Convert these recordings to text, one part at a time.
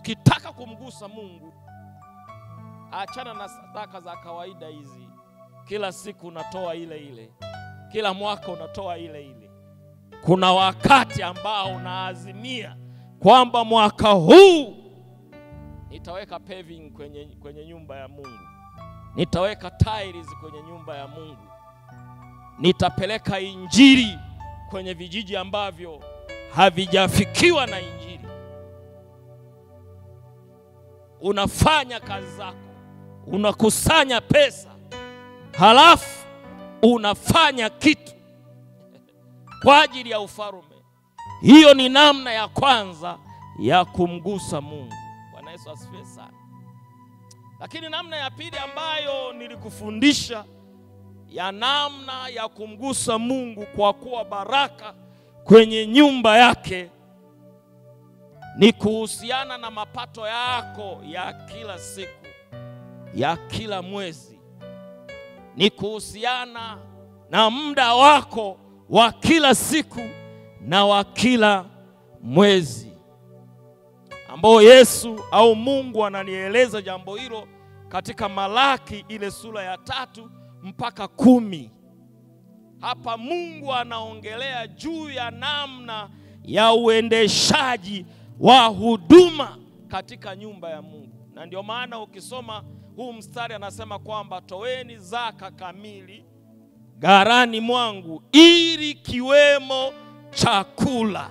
ukitaka kumgusa Mungu, achana na sadaka za kawaida hizi. Kila siku unatoa ile ile, kila mwaka unatoa ile ile. Kuna wakati ambao unaazimia kwamba mwaka huu nitaweka paving kwenye nyumba ya Mungu, nitaweka tiles kwenye nyumba ya Mungu, nitapeleka injili kwenye vijiji ambavyo havijafikiwa na injili. Unafanya kazi zako, unakusanya pesa, halafu unafanya kitu kwa ajili ya ufalme. Hiyo ni namna ya kwanza ya kumgusa Mungu. Bwana Yesu asifiwe sana. Lakini namna ya pili ambayo nilikufundisha ya namna ya kumgusa Mungu kwa kuwa baraka kwenye nyumba yake ni kuhusiana na mapato yako ya kila siku, ya kila mwezi. Ni kuhusiana na muda wako wa kila siku na wa kila mwezi, ambao Yesu au Mungu ananieleza jambo hilo katika Malaki ile sura ya 3 mpaka 10. Hapa Mungu anaongelea juu ya namna ya uendeshaji wa huduma katika nyumba ya Mungu. Na ndio maana ukisoma huu mstari anasema kwamba toeni zaka kamili gharani mwangu, ili kiwemo chakula,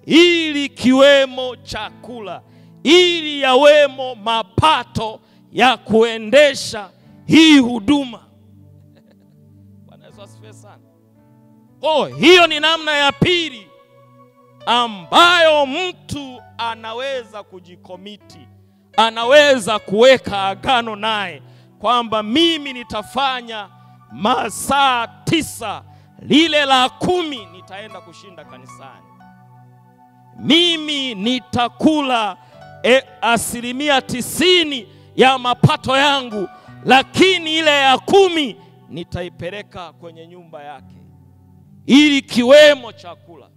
ili kiwemo chakula, ili yawemo mapato ya kuendesha hii huduma. Bwana Yesu asifiwe sana. Hiyo ni namna ya pili ambayo mtu anaweza kujikomiti, anaweza kuweka agano naye kwamba mimi nitafanya masaa 9, lile la 10 nitaenda kushinda kanisani. Mimi nitakula 90% ya mapato yangu, lakini ile ya 10 nitaipeleka kwenye nyumba yake, ili kiwemo chakula.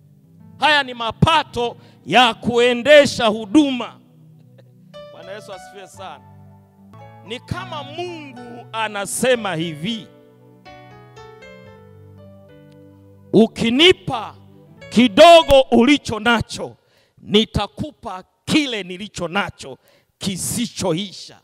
Haya ni mapato ya kuendesha huduma. Bwana Yesu asifiwe sana. Ni kama Mungu anasema hivi: ukinipa kidogo ulicho nacho, nitakupa kile nilicho nacho kisichoisha.